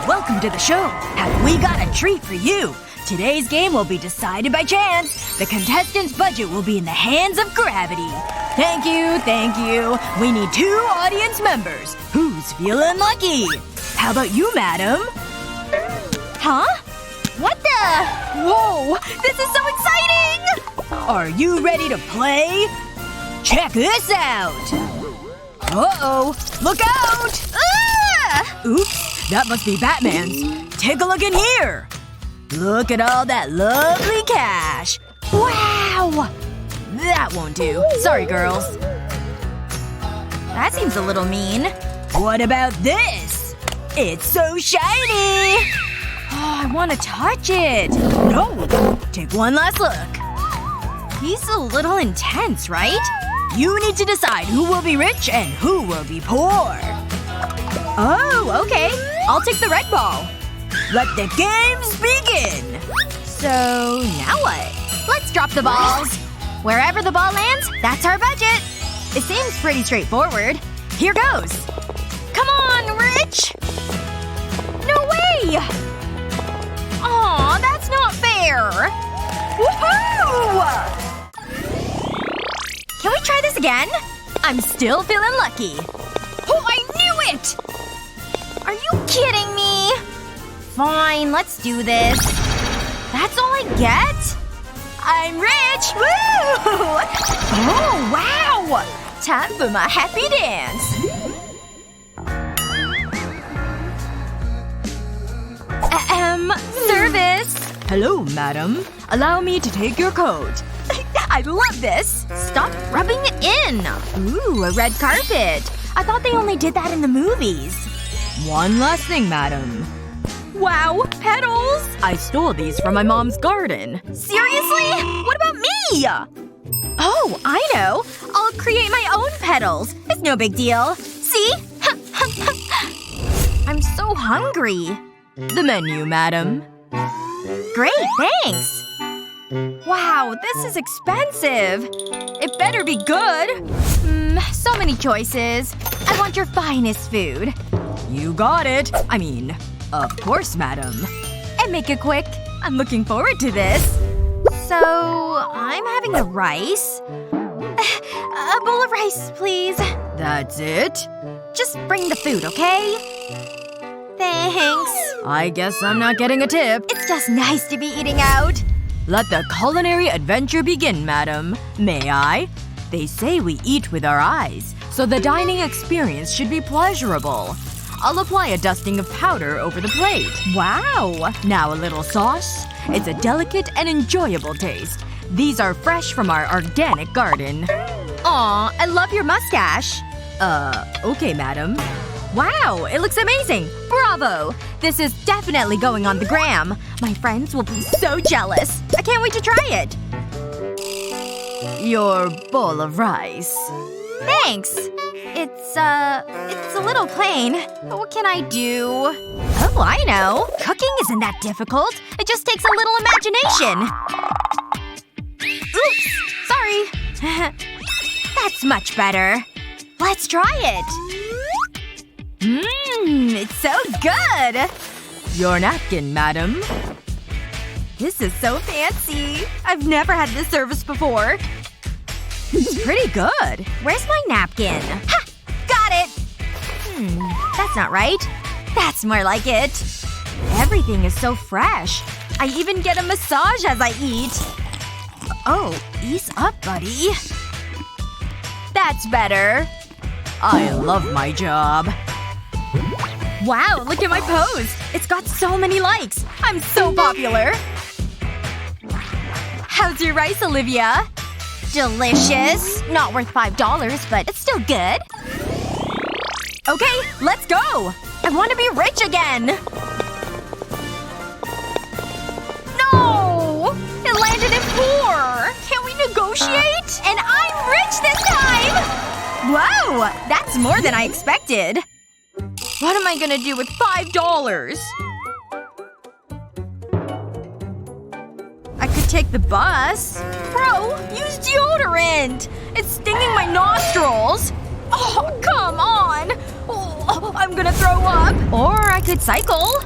welcome to the show. Have we got a treat for you? Today's game will be decided by chance. The contestants' budget will be in the hands of gravity. Thank you, thank you. We need 2 audience members. Who's feeling lucky? How about you, madam? Huh? What the? Whoa! This is so exciting! Are you ready to play? Check this out! Uh-oh. Look out! Ah! Oops. That must be Batman's. Take a look in here. Look at all that lovely cash. Wow! That won't do. Sorry, girls. That seems a little mean. What about this? It's so shiny! Oh, I want to touch it. No! Take one last look. He's a little intense, right? You need to decide who will be rich and who will be poor. Oh, okay. I'll take the red ball. Let the games begin! So, now what? Let's drop the balls. Wherever the ball lands, that's our budget. It seems pretty straightforward. Here goes. Come on, Rich! No way! Aw, that's not fair! Woohoo! Can we try this again? I'm still feeling lucky. Oh, I knew it! Are you kidding me? Fine, let's do this. That's all I get? I'm rich! Woo! Oh, wow! Time for my happy dance. Service. Hello, madam. Allow me to take your coat. I love this! Stop rubbing it in! Ooh, a red carpet. I thought they only did that in the movies. One last thing, madam. Wow, petals! I stole these from my mom's garden. Seriously? What about me? Oh, I know. I'll create my own petals. It's no big deal. See? I'm so hungry. The menu, madam. Great, thanks. Wow, this is expensive. It better be good. So many choices. I want your finest food. You got it. I mean, of course, madam. And make it quick. I'm looking forward to this. So, I'm having the rice. A bowl of rice, please. That's it? Just bring the food, okay? Thanks. I guess I'm not getting a tip. It's just nice to be eating out. Let the culinary adventure begin, madam. May I? They say we eat with our eyes, so the dining experience should be pleasurable. I'll apply a dusting of powder over the plate. Wow! Now a little sauce. It's a delicate and enjoyable taste. These are fresh from our organic garden. Aw, I love your mustache. Okay, madam. Wow, it looks amazing! Bravo! This is definitely going on the gram. My friends will be so jealous. I can't wait to try it. Your bowl of rice. Thanks. It's a little plain. But what can I do? Oh, I know. Cooking isn't that difficult. It just takes a little imagination. Oops! Sorry. That's much better. Let's try it. It's so good! Your napkin, madam. This is so fancy. I've never had this service before. It's pretty good. Where's my napkin? Ha! Got it! That's not right. That's more like it. Everything is so fresh. I even get a massage as I eat. Oh, ease up, buddy. That's better. I love my job. Wow, look at my pose! It's got so many likes! I'm so popular! How's your rice, Olivia? Delicious. Not worth $5, but it's still good. Okay, let's go! I want to be rich again! No! It landed in poor! Can we negotiate? And I'm rich this time! Whoa! That's more than I expected. What am I gonna do with $5? I could take the bus. Bro, use deodorant! It's stinging my nostrils! Oh, come on! Oh, I'm gonna throw up. Or I could cycle.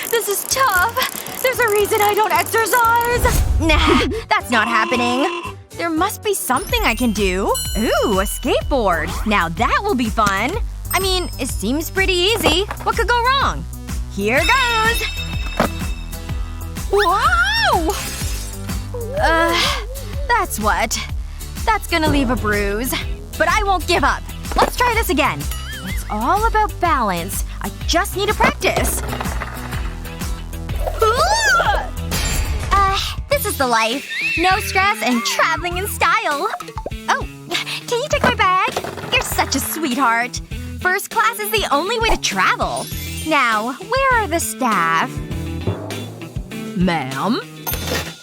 This is tough. There's a reason I don't exercise. Nah, that's not happening. There must be something I can do. Ooh, a skateboard. Now that will be fun. I mean, it seems pretty easy. What could go wrong? Here goes! Whoa! That's what. That's gonna leave a bruise. But I won't give up. Let's try this again. It's all about balance. I just need to practice. This is the life. No stress and traveling in style. Oh, can you take my bag? You're such a sweetheart. First class is the only way to travel. Now, where are the staff? Ma'am?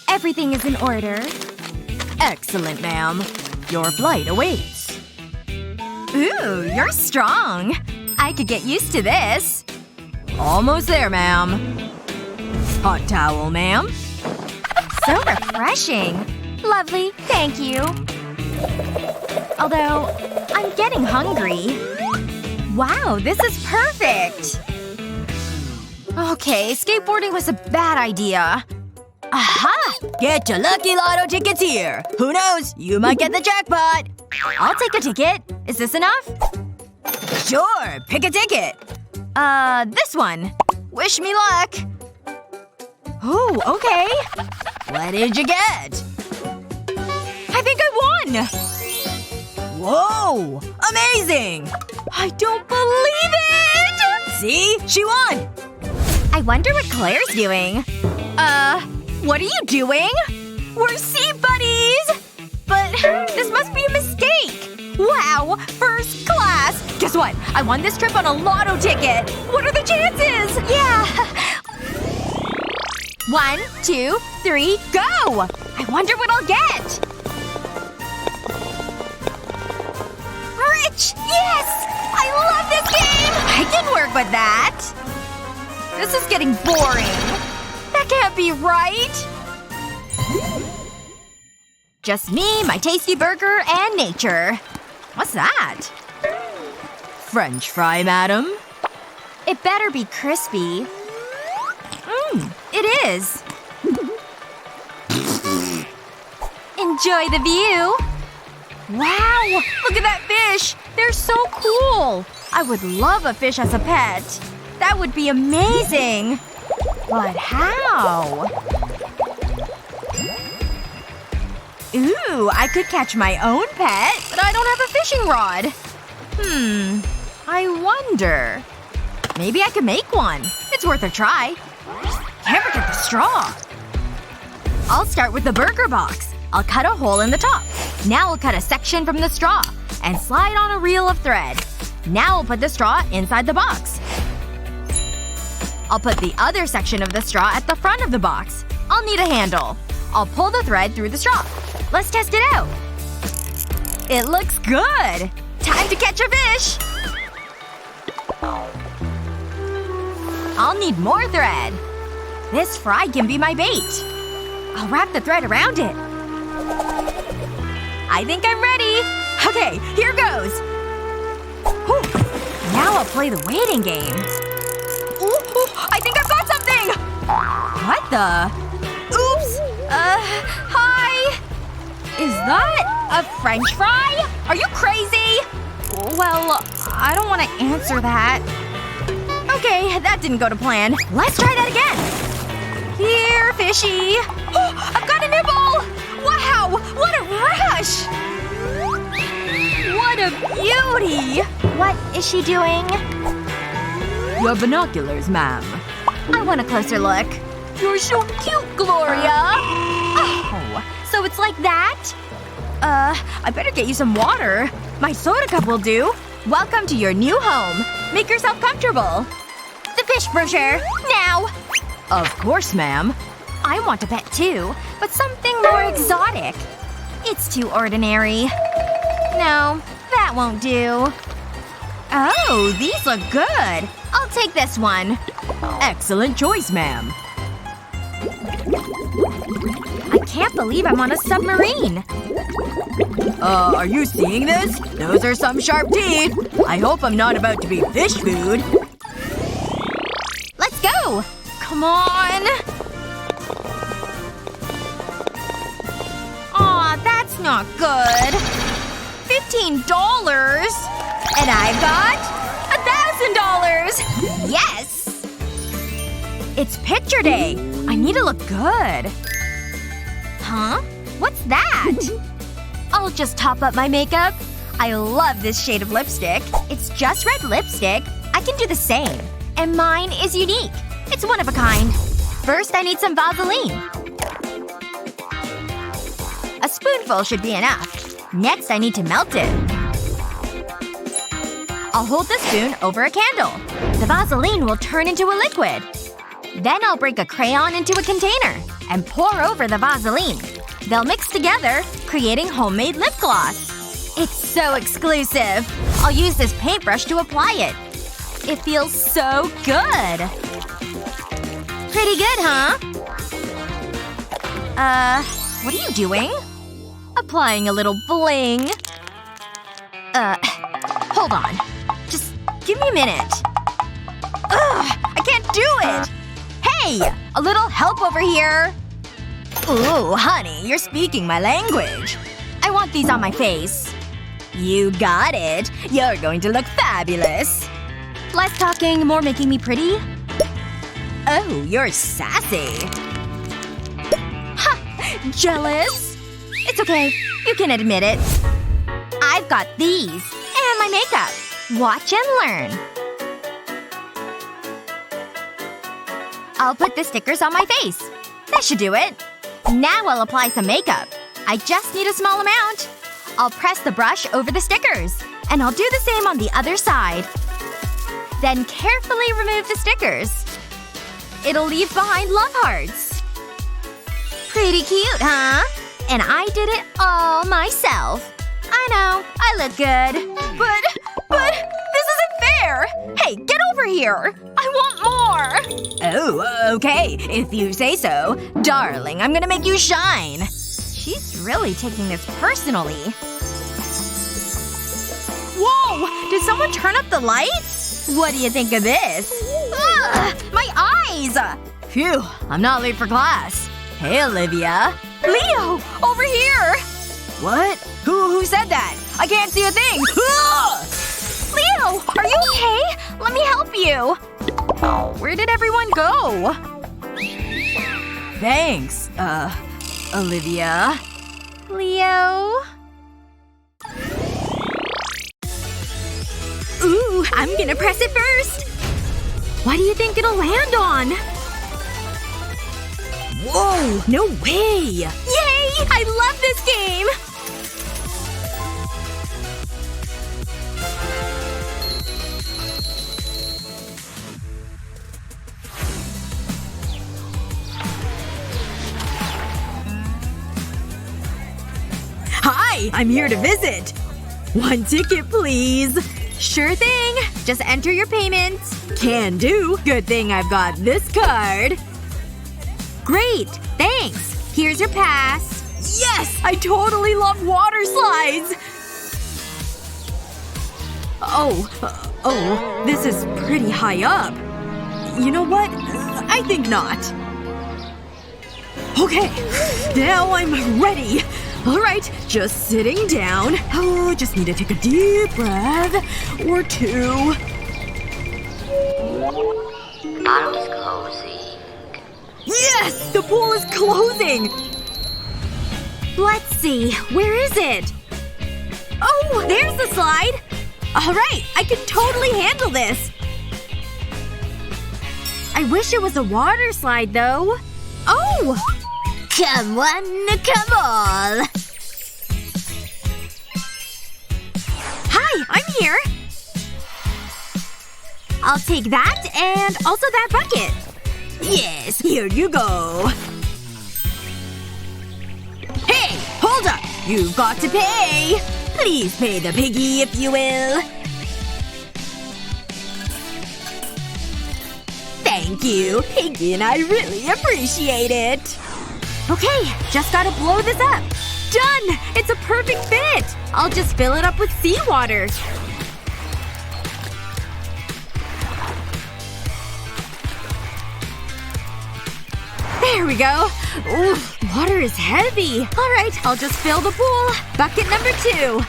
Everything is in order. Excellent, ma'am. Your flight awaits. Ooh, you're strong. I could get used to this. Almost there, ma'am. Hot towel, ma'am. So refreshing. Lovely, thank you. Although, I'm getting hungry. Wow, this is perfect! Okay, skateboarding was a bad idea. Aha! Get your lucky lotto tickets here. Who knows? You might get the jackpot. I'll take a ticket. Is this enough? Sure. Pick a ticket. This one. Wish me luck. Oh, okay. What did you get? I think I won! Whoa! Amazing! I don't believe it! See? She won! I wonder what Claire's doing. What are you doing? We're sea buddies! But this must be a mistake! Wow! First class! Guess what? I won this trip on a lotto ticket! What are the chances? Yeah! 1, 2, 3, go! I wonder what I'll get! Rich! Yes! I love this game! I can work with that! This is getting boring. That can't be right! Just me, my tasty burger, and nature. What's that? French fry, madam. It better be crispy. It is. Enjoy the view. Wow! Look at that fish! They're so cool! I would love a fish as a pet. That would be amazing. But how? Ooh, I could catch my own pet, but I don't have a fishing rod. I wonder. Maybe I could make one. It's worth a try. Can't forget the straw. I'll start with the burger box. I'll cut a hole in the top. Now I'll cut a section from the straw. And slide on a reel of thread. Now I'll put the straw inside the box. I'll put the other section of the straw at the front of the box. I'll need a handle. I'll pull the thread through the straw. Let's test it out. It looks good! Time to catch a fish! I'll need more thread. This fry can be my bait. I'll wrap the thread around it. I think I'm ready. Okay, here goes. Whew. Now I'll play the waiting game. Ooh, I think I've got something! What the? Oops! Hi? Is that a french fry? Are you crazy? Well, I don't want to answer that. Okay, that didn't go to plan. Let's try that again. Here, fishy. Oh, I've got a nibble! Wow! What a rush! What a beauty! What is she doing? Your binoculars, ma'am. I want a closer look. You're so cute, Gloria! Oh, so it's like that? I better get you some water. My soda cup will do. Welcome to your new home. Make yourself comfortable. The fish brochure. Now! Of course, ma'am. I want a pet too, but something more exotic. It's too ordinary. No, that won't do. Oh, these look good. I'll take this one. Excellent choice, ma'am. I can't believe I'm on a submarine. Are you seeing this? Those are some sharp teeth. I hope I'm not about to be fish food. Let's go! too! Come on! Aw, that's not good. $15? And I've got $1,000! Yes! It's picture day. I need to look good. Huh? What's that? I'll just top up my makeup. I love this shade of lipstick. It's just red lipstick. I can do the same. And mine is unique. It's one of a kind. First, I need some Vaseline. A spoonful should be enough. Next, I need to melt it. I'll hold the spoon over a candle. The Vaseline will turn into a liquid. Then I'll break a crayon into a container and pour over the Vaseline. They'll mix together, creating homemade lip gloss. It's so exclusive. I'll use this paintbrush to apply it. It feels so good. Pretty good, huh? What are you doing? Applying a little bling. Hold on. Just give me a minute. Ugh! I can't do it! Hey! A little help over here. Ooh, honey, you're speaking my language. I want these on my face. You got it. You're going to look fabulous. Less talking, more making me pretty? Oh, you're sassy. Ha! Jealous? It's okay. You can admit it. I've got these. And my makeup. Watch and learn. I'll put the stickers on my face. That should do it. Now I'll apply some makeup. I just need a small amount. I'll press the brush over the stickers. And I'll do the same on the other side. Then carefully remove the stickers. It'll leave behind love hearts. Pretty cute, huh? And I did it all myself. I know. I look good. But this isn't fair! Hey, get over here! I want more! Oh, okay. If you say so. Darling, I'm gonna make you shine. She's really taking this personally. Whoa! Did someone turn up the lights? What do you think of this? Ugh! My eyes! Phew. I'm not late for class. Hey, Olivia. Leo! Over here! What? Who said that? I can't see a thing! Ugh! Leo! Are you okay? Let me help you. Where did everyone go? Thanks, Olivia. Leo? Ooh, I'm gonna press it first. What do you think it'll land on? Whoa! No way! Yay! I love this game! Hi! I'm here to visit. One ticket, please. Sure thing. Just enter your payment. Can do. Good thing I've got this card. Great. Thanks. Here's your pass. Yes! I totally love water slides! Oh, this is pretty high up. You know what? I think not. Okay. Now I'm ready. Alright, just sitting down. Oh, just need to take a deep breath. Or two. Bottom is closing. Yes! The pool is closing! Let's see. Where is it? Oh, there's the slide! Alright, I can totally handle this. I wish it was a water slide, though. Oh! Come on, come on. Hi, I'm here. I'll take that and also that bucket. Yes, here you go. Hey! Hold up! You've got to pay! Please pay the piggy if you will. Thank you. Piggy and I really appreciate it. Okay, just gotta blow this up. Done! It's a perfect fit! I'll just fill it up with seawater. There we go. Ooh, water is heavy. Alright, I'll just fill the pool. Bucket number 2.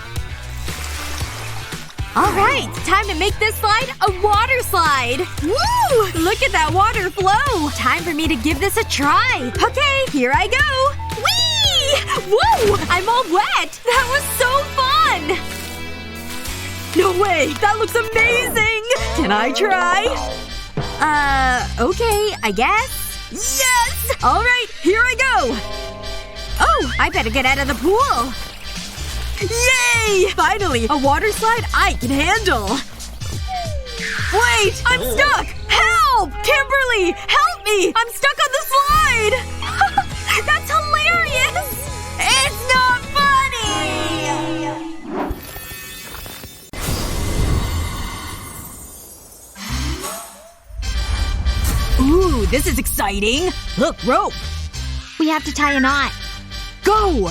Alright, time to make this slide a water slide. Woo! Look at that water flow. Time for me to give this a try. Okay, here I go. Whee! Whoa! I'm all wet! That was so fun! No way! That looks amazing! Can I try? Okay, I guess. Yes! Alright, here I go! Oh, I better get out of the pool. Yay! Finally, a water slide I can handle. Wait! I'm stuck! Help! Kimberly! Help me! I'm stuck on the slide! That's hilarious! It's not funny! Ooh, this is exciting. Look, rope. We have to tie a knot. Go!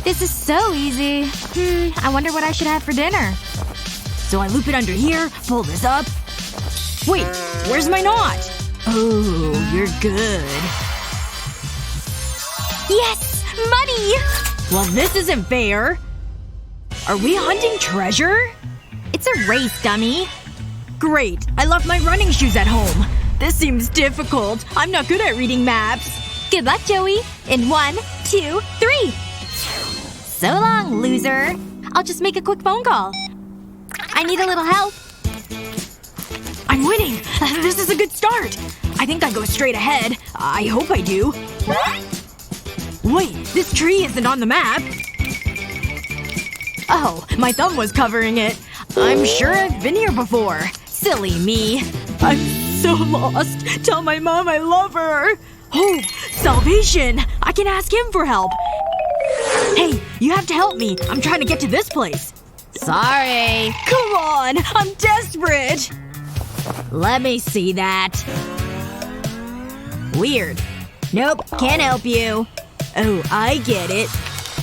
This is so easy. I wonder what I should have for dinner. So I loop it under here, pull this up. Wait, where's my knot? Oh, you're good. Yes! Money! Well, this isn't fair. Are we hunting treasure? It's a race, dummy. Great. I left my running shoes at home. This seems difficult. I'm not good at reading maps. Good luck, Joey. In 1, 2, 3. So long, loser. I'll just make a quick phone call. I need a little help. I'm winning! This is a good start! I think I go straight ahead. I hope I do. Wait, this tree isn't on the map. Oh, my thumb was covering it. I'm sure I've been here before. Silly me. I'm so lost. Tell my mom I love her. Oh, salvation! I can ask him for help. Hey, you have to help me. I'm trying to get to this place. Sorry. Come on! I'm desperate! Let me see that. Weird. Nope, can't help you. Oh, I get it.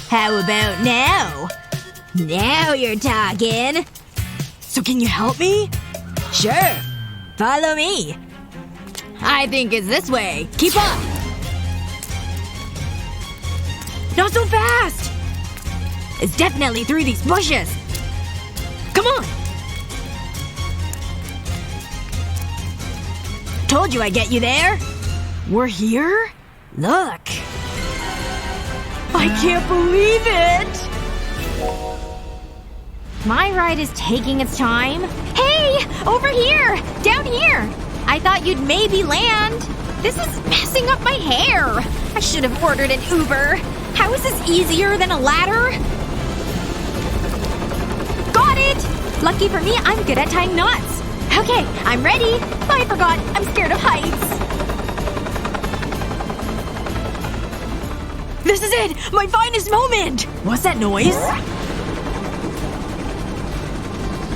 How about now? Now you're talking. So can you help me? Sure. Follow me. I think it's this way. Keep up! Not so fast! It's definitely through these bushes. Come on! Told you I'd get you there. We're here? Look. I can't believe it! My ride is taking its time. Hey! Over here! Down here! I thought you'd maybe land. This is messing up my hair. I should have ordered an Uber. How is this easier than a ladder? Got it! Lucky for me, I'm good at tying knots. Okay, I'm ready. I forgot. I'm scared of heights. This is it! My finest moment! What's that noise?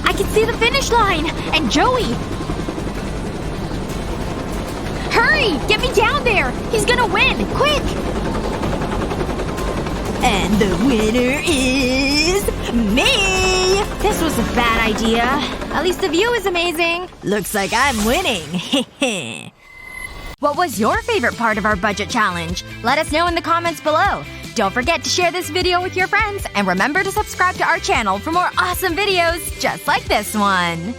I can see the finish line! And Joey! Hurry! Get me down there! He's gonna win! Quick! And the winner is… me! This was a bad idea. At least the view is amazing. Looks like I'm winning. Heh. What was your favorite part of our budget challenge? Let us know in the comments below. Don't forget to share this video with your friends, and remember to subscribe to our channel for more awesome videos just like this one.